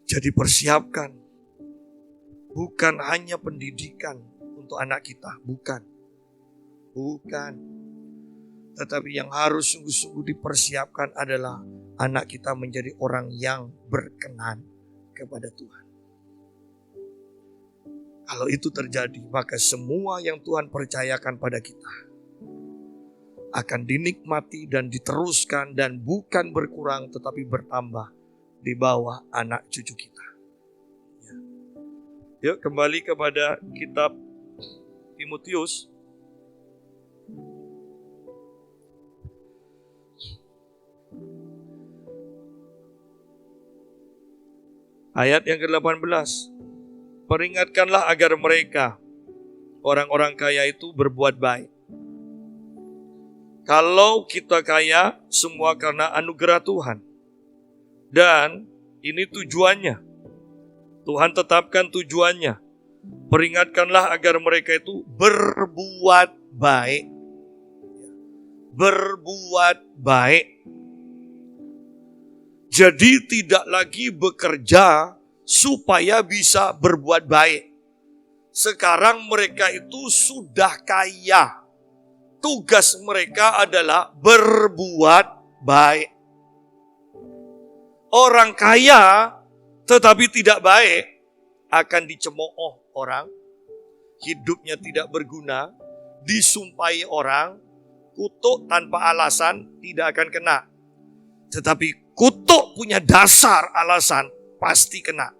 Jadi persiapkan. Bukan hanya pendidikan untuk anak kita. Bukan. Tetapi yang harus sungguh-sungguh dipersiapkan adalah anak kita menjadi orang yang berkenan kepada Tuhan. Kalau itu terjadi, maka semua yang Tuhan percayakan pada kita akan dinikmati dan diteruskan dan bukan berkurang tetapi bertambah di bawah anak cucu kita. Yuk kembali kepada kitab Timotius. Ayat yang ke-18. Peringatkanlah agar mereka, orang-orang kaya itu berbuat baik. Kalau kita kaya, semua karena anugerah Tuhan. Dan ini tujuannya. Tuhan tetapkan tujuannya. Peringatkanlah agar mereka itu berbuat baik. Berbuat baik. Jadi tidak lagi bekerja supaya bisa berbuat baik. Sekarang mereka itu sudah kaya. Tugas mereka adalah berbuat baik. Orang kaya tetapi tidak baik akan dicemooh orang, hidupnya tidak berguna, disumpahi orang, kutuk tanpa alasan tidak akan kena. Tetapi kutuk punya dasar alasan pasti kena.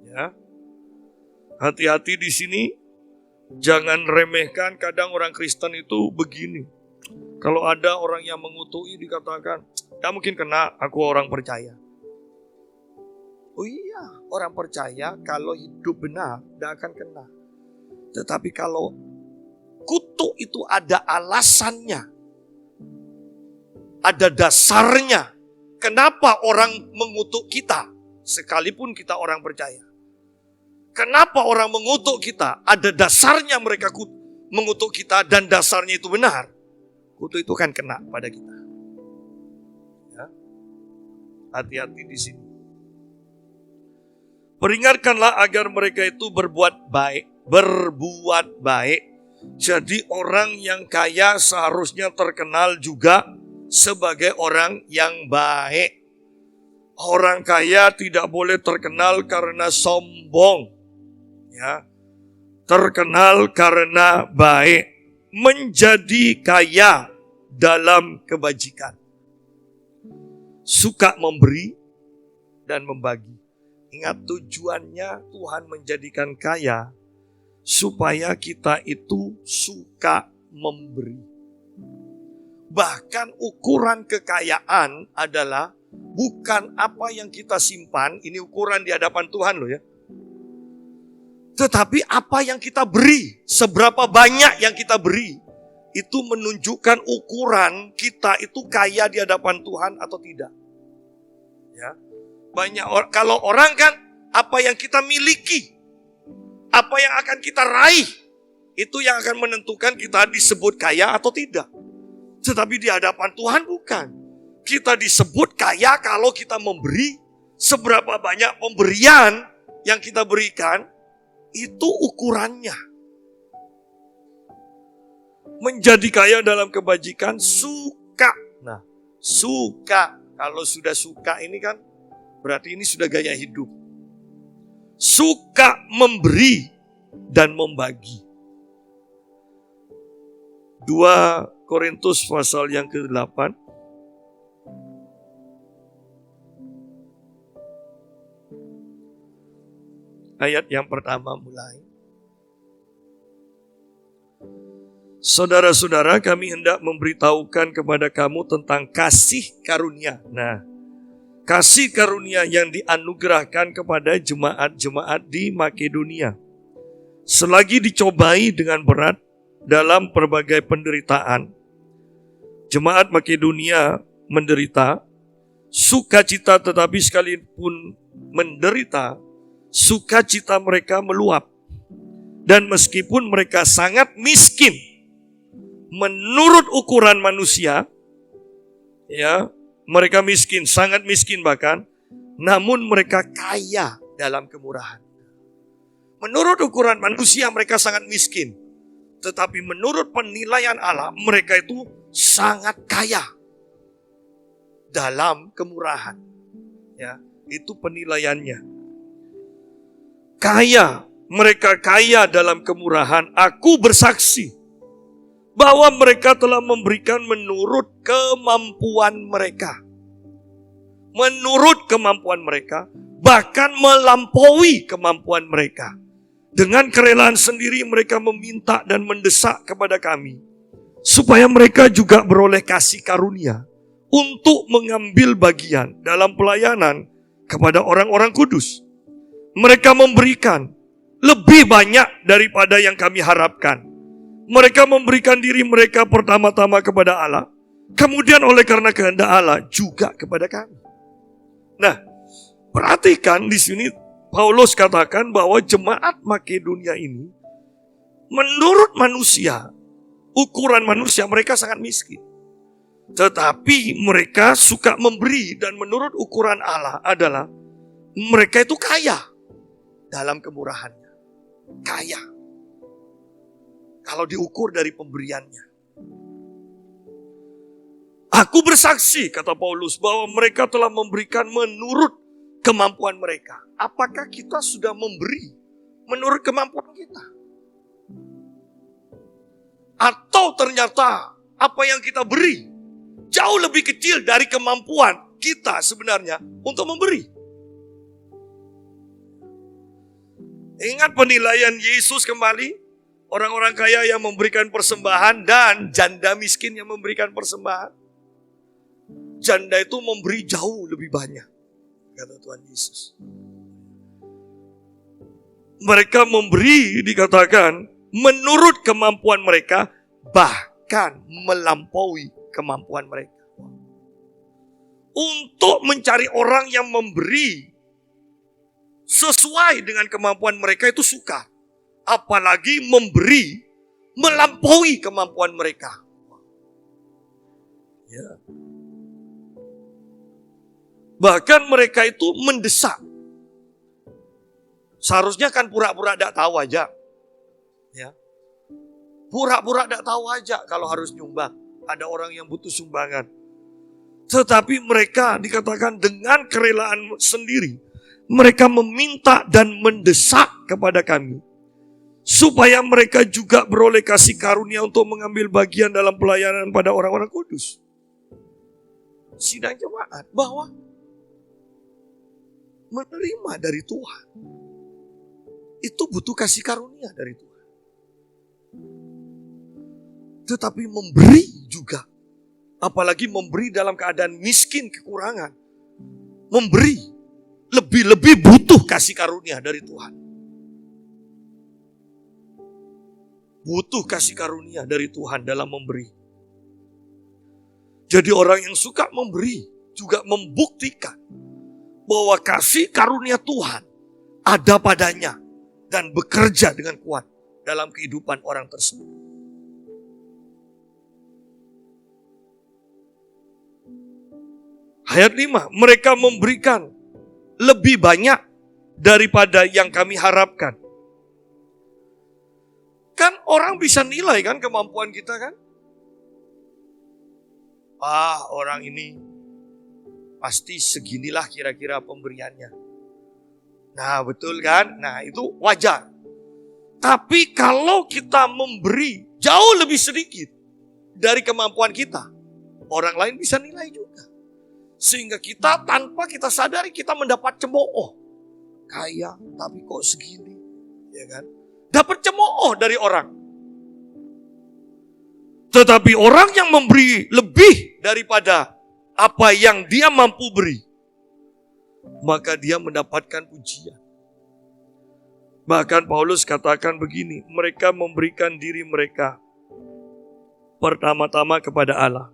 Ya. Hati-hati di sini, jangan remehkan. Kadang orang Kristen itu begini. Kalau ada orang yang mengutuki dikatakan, "Ya mungkin kena, aku orang percaya." Oh iya, orang percaya kalau hidup benar tidak akan kena. Tetapi kalau kutuk itu ada alasannya, ada dasarnya. Kenapa orang mengutuk kita sekalipun kita orang percaya? Kenapa orang mengutuk kita? Ada dasarnya mereka mengutuk kita dan dasarnya itu benar. Kutuk itu kan kena pada kita. Ya. Hati-hati di sini. Peringatkanlah agar mereka itu berbuat baik. Berbuat baik. Jadi orang yang kaya seharusnya terkenal juga sebagai orang yang baik. Orang kaya tidak boleh terkenal karena sombong. Ya. Terkenal karena baik. Menjadi kaya dalam kebajikan. Suka memberi dan membagi. Ingat tujuannya Tuhan menjadikan kaya supaya kita itu suka memberi. Bahkan ukuran kekayaan adalah bukan apa yang kita simpan, ini ukuran di hadapan Tuhan loh ya. Tetapi apa yang kita beri, seberapa banyak yang kita beri, itu menunjukkan ukuran kita itu kaya di hadapan Tuhan atau tidak. Ya. Kalau orang kan apa yang kita miliki, apa yang akan kita raih, itu yang akan menentukan kita disebut kaya atau tidak. Tetapi di hadapan Tuhan bukan. Kita disebut kaya kalau kita memberi. Seberapa banyak pemberian yang kita berikan, itu ukurannya. Menjadi kaya dalam kebajikan, suka. Nah, suka. Kalau sudah suka ini kan, berarti ini sudah gaya hidup. Suka memberi dan membagi. 2 Korintus pasal yang ke-8. Ayat yang pertama mulai. Saudara-saudara, kami hendak memberitahukan kepada kamu tentang kasih karunia. Nah, kasih karunia yang dianugerahkan kepada jemaat-jemaat di Makedonia. Selagi dicobai dengan berat dalam berbagai penderitaan, jemaat Makedonia menderita, sukacita, tetapi sekalipun menderita, sukacita mereka meluap. Dan meskipun mereka sangat miskin, menurut ukuran manusia, ya, mereka miskin, sangat miskin bahkan, namun mereka kaya dalam kemurahan. Menurut ukuran manusia mereka sangat miskin, tetapi menurut penilaian Allah mereka itu sangat kaya dalam kemurahan. Ya, itu penilaiannya. Kaya, mereka kaya dalam kemurahan. Aku bersaksi bahwa mereka telah memberikan menurut kemampuan mereka. Menurut kemampuan mereka, bahkan melampaui kemampuan mereka. Dengan kerelaan sendiri mereka meminta dan mendesak kepada kami, supaya mereka juga beroleh kasih karunia untuk mengambil bagian dalam pelayanan kepada orang-orang kudus. Mereka memberikan lebih banyak daripada yang kami harapkan. Mereka memberikan diri mereka pertama-tama kepada Allah, kemudian oleh karena kehendak Allah juga kepada kami. Nah, perhatikan di sini Paulus katakan bahwa jemaat Makedonia ini menurut manusia, ukuran manusia mereka sangat miskin. Tetapi mereka suka memberi dan menurut ukuran Allah adalah mereka itu kaya dalam kemurahannya. Kaya. Kalau diukur dari pemberiannya. Aku bersaksi, kata Paulus, bahwa mereka telah memberikan menurut kemampuan mereka. Apakah kita sudah memberi menurut kemampuan kita? Atau ternyata apa yang kita beri jauh lebih kecil dari kemampuan kita sebenarnya untuk memberi? Ingat penilaian Yesus kembali. Orang-orang kaya yang memberikan persembahan dan janda miskin yang memberikan persembahan. Janda itu memberi jauh lebih banyak, kata Tuhan Yesus. Mereka memberi, dikatakan, menurut kemampuan mereka, bahkan melampaui kemampuan mereka. Untuk mencari orang yang memberi sesuai dengan kemampuan mereka itu sukar. Apalagi memberi melampaui kemampuan mereka. Ya. Bahkan mereka itu mendesak. Seharusnya kan pura-pura tidak tahu aja. Ya. Pura-pura tidak tahu aja kalau harus nyumbang. Ada orang yang butuh sumbangan. Tetapi mereka dikatakan dengan kerelaan sendiri. Mereka meminta dan mendesak kepada kami. Supaya mereka juga beroleh kasih karunia untuk mengambil bagian dalam pelayanan pada orang-orang kudus. Sidang jemaat bahwa menerima dari Tuhan itu butuh kasih karunia dari Tuhan. Tetapi memberi juga, apalagi memberi dalam keadaan miskin, kekurangan, memberi lebih-lebih butuh kasih karunia dari Tuhan. Butuh kasih karunia dari Tuhan dalam memberi. Jadi orang yang suka memberi juga membuktikan bahwa kasih karunia Tuhan ada padanya dan bekerja dengan kuat dalam kehidupan orang tersebut. Ayat 5, mereka memberikan lebih banyak daripada yang kami harapkan. Kan orang bisa nilai kan kemampuan kita kan? Orang ini pasti seginilah kira-kira pemberiannya. Nah betul kan? Nah itu wajar. Tapi kalau kita memberi jauh lebih sedikit dari kemampuan kita, orang lain bisa nilai juga. Sehingga kita tanpa kita sadari kita mendapat cemooh. Kaya tapi kok segini, ya kan? Dapat cemooh dari orang. Tetapi orang yang memberi lebih daripada apa yang dia mampu beri, maka dia mendapatkan pujian. Bahkan Paulus katakan begini, mereka memberikan diri mereka pertama-tama kepada Allah.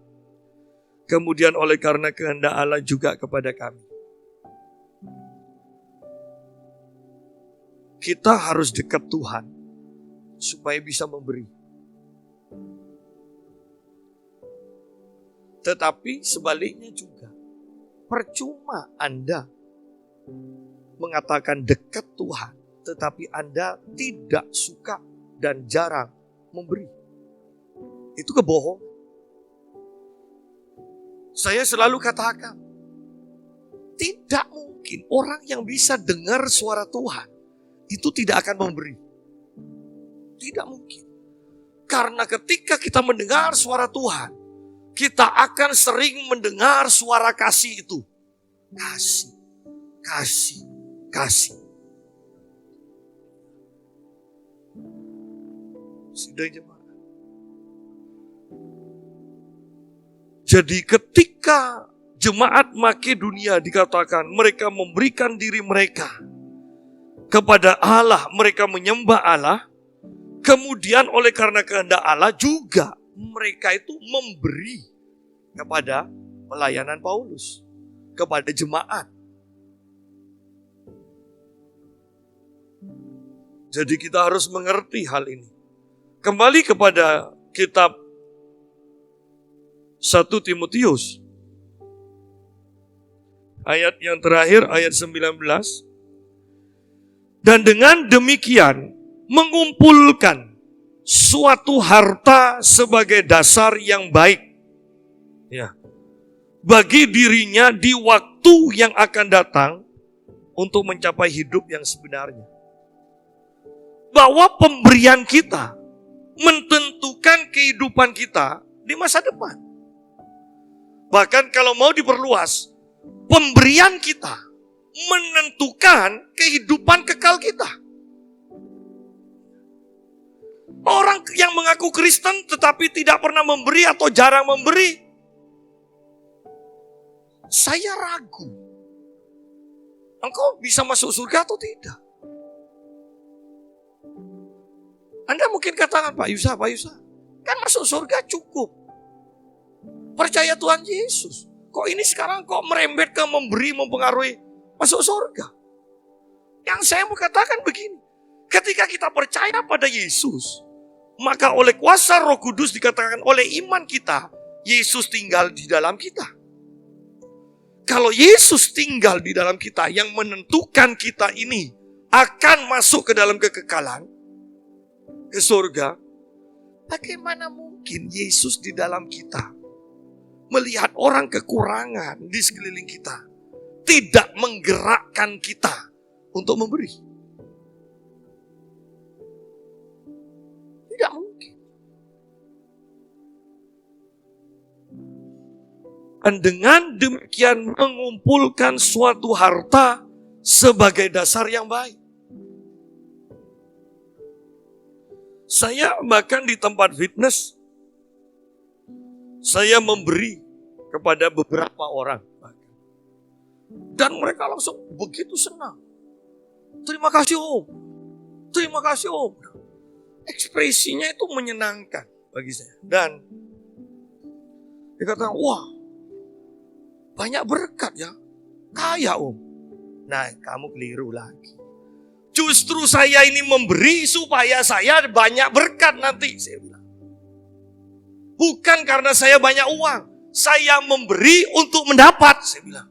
Kemudian oleh karena kehendak Allah juga kepada kami. Kita harus dekat Tuhan supaya bisa memberi. Tetapi sebaliknya juga, percuma Anda mengatakan dekat Tuhan, tetapi Anda tidak suka dan jarang memberi. Itu kebohongan. Saya selalu katakan, tidak mungkin orang yang bisa dengar suara Tuhan itu tidak akan memberi. Tidak mungkin. Karena ketika kita mendengar suara Tuhan, kita akan sering mendengar suara kasih itu. Kasih, kasih, kasih. Sudah jemaat. Jadi ketika jemaat Makedonia dikatakan mereka memberikan diri mereka kepada Allah, mereka menyembah Allah, kemudian oleh karena kehendak Allah juga mereka itu memberi kepada pelayanan Paulus, kepada jemaat. Jadi kita harus mengerti hal ini. Kembali kepada kitab 1 Timotius. Ayat yang terakhir, ayat 19. Dan dengan demikian mengumpulkan suatu harta sebagai dasar yang baik, ya, bagi dirinya di waktu yang akan datang untuk mencapai hidup yang sebenarnya. Bahwa pemberian kita menentukan kehidupan kita di masa depan. Bahkan kalau mau diperluas, pemberian kita menentukan kehidupan kekal kita. Orang yang mengaku Kristen tetapi tidak pernah memberi atau jarang memberi, saya ragu. Engkau bisa masuk surga atau tidak? Anda mungkin katakan, Pak Yusa, kan masuk surga cukup. Percaya Tuhan Yesus. Kok ini sekarang kok merembet ke memberi, mempengaruhi masuk surga? Yang saya mau katakan begini. Ketika kita percaya pada Yesus, maka oleh kuasa Roh Kudus dikatakan oleh iman kita, Yesus tinggal di dalam kita. Kalau Yesus tinggal di dalam kita, yang menentukan kita ini akan masuk ke dalam kekekalan, ke surga, bagaimana mungkin Yesus di dalam kita melihat orang kekurangan di sekeliling kita tidak menggerakkan kita untuk memberi? Tidak mungkin. Dan dengan demikian mengumpulkan suatu harta sebagai dasar yang baik. Saya bahkan di tempat fitness, saya memberi kepada beberapa orang. Dan mereka langsung begitu senang. Terima kasih Om. Terima kasih Om. Ekspresinya itu menyenangkan bagi saya. Dan dikatakan, wah, banyak berkat ya. Kaya Om. Nah, kamu keliru lagi. Justru saya ini memberi supaya saya banyak berkat nanti, saya bilang. Bukan karena saya banyak uang. Saya memberi untuk mendapat, saya bilang.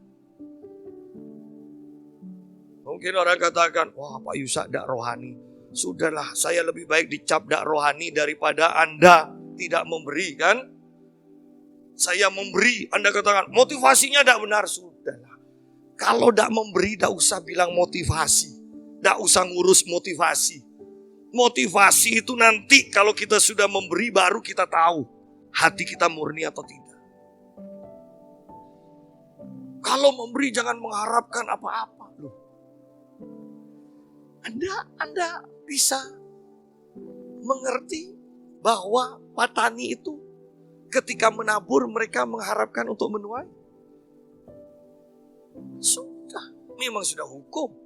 Mungkin orang katakan, wah Pak Yusak dak rohani. Sudahlah, saya lebih baik dicap dak rohani daripada Anda tidak memberi, kan? Saya memberi, Anda katakan motivasinya dak benar. Sudahlah. Kalau dak memberi, dak usah bilang motivasi. Dak usah ngurus motivasi. Motivasi itu nanti kalau kita sudah memberi baru kita tahu hati kita murni atau tidak. Kalau memberi jangan mengharapkan apa-apa loh. Anda bisa mengerti bahwa petani itu ketika menabur mereka mengharapkan untuk menuai. Sudah, memang sudah hukum.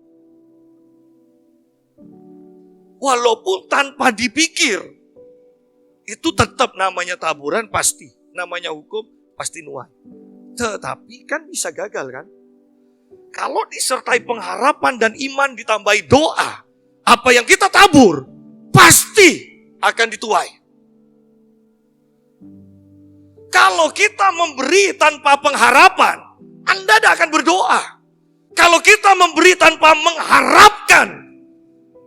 Walaupun tanpa dipikir, itu tetap namanya taburan pasti. Namanya hukum pasti nuai. Tetapi kan bisa gagal kan? Kalau disertai pengharapan dan iman ditambahi doa, apa yang kita tabur pasti akan dituai. Kalau kita memberi tanpa pengharapan, Anda tidak akan berdoa. Kalau kita memberi tanpa mengharapkan,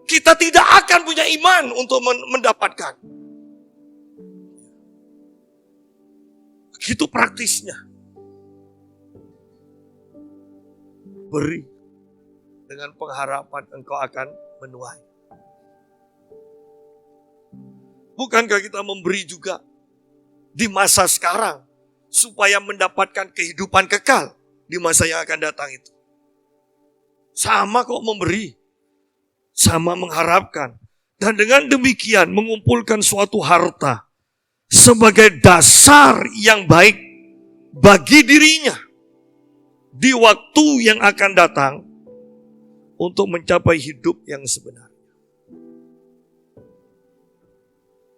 kita tidak akan punya iman untuk mendapatkan. Begitu praktisnya. Beri dengan pengharapan engkau akan menuai. Bukankah kita memberi juga di masa sekarang supaya mendapatkan kehidupan kekal di masa yang akan datang itu? Sama kok memberi, sama mengharapkan. Dan dengan demikian mengumpulkan suatu harta sebagai dasar yang baik bagi dirinya di waktu yang akan datang untuk mencapai hidup yang sebenarnya.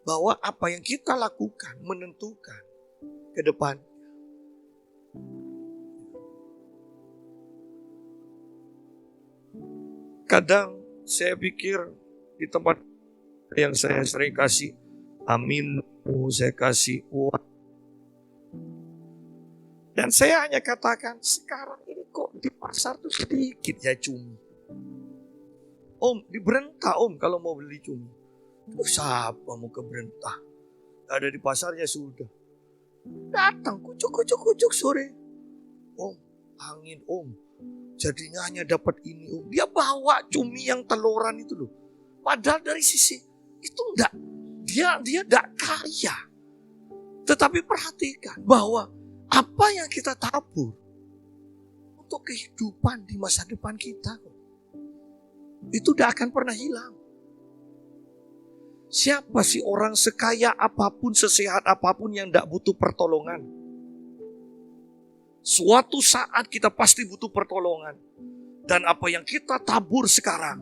Bahwa apa yang kita lakukan menentukan ke depan. Kadang saya pikir di tempat yang saya sering kasih amin, saya kasih uang. Dan saya hanya katakan, sekarang ini kok di pasar tuh sedikit ya cumi. Om, di Berentah om kalau mau beli cumi. Tuh siapa mau ke Berentah? Ada di pasarnya sudah. Datang kucuk sore. Om, angin om. Jadinya hanya dapat ini om. Dia bawa cumi yang teloran itu loh. Padahal dari sisi itu enggak. Dia enggak kaya. Tetapi perhatikan bahwa apa yang kita tabur untuk kehidupan di masa depan kita, itu tidak akan pernah hilang. Siapa sih orang sekaya apapun, sesehat apapun yang tidak butuh pertolongan? Suatu saat kita pasti butuh pertolongan. Dan apa yang kita tabur sekarang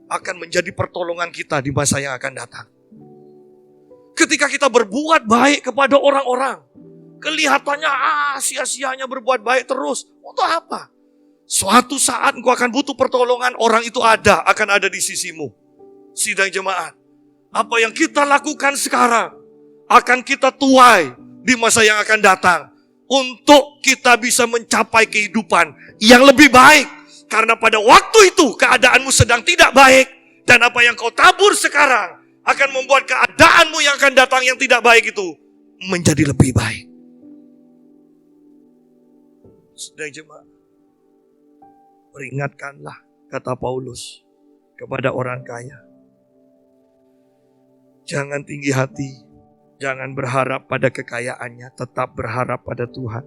akan menjadi pertolongan kita di masa yang akan datang. Ketika kita berbuat baik kepada orang-orang, kelihatannya sia-sianya berbuat baik terus. Untuk apa? Suatu saat engkau akan butuh pertolongan, orang itu akan ada di sisimu. Sidang jemaat, apa yang kita lakukan sekarang akan kita tuai di masa yang akan datang. Untuk kita bisa mencapai kehidupan yang lebih baik. Karena pada waktu itu keadaanmu sedang tidak baik. Dan apa yang kau tabur sekarang akan membuat keadaanmu yang akan datang yang tidak baik itu menjadi lebih baik. Sedang jemaat, peringatkanlah, kata Paulus kepada orang kaya. Jangan tinggi hati, jangan berharap pada kekayaannya, tetap berharap pada Tuhan.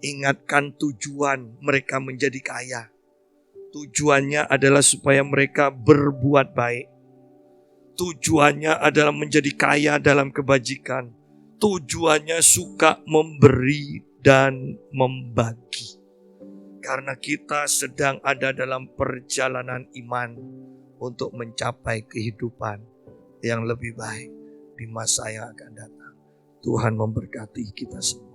Ingatkan tujuan mereka menjadi kaya. Tujuannya adalah supaya mereka berbuat baik. Tujuannya adalah menjadi kaya dalam kebajikan. Tujuannya suka memberi dan membagi. Karena kita sedang ada dalam perjalanan iman untuk mencapai kehidupan yang lebih baik di masa yang akan datang. Tuhan memberkati kita semua.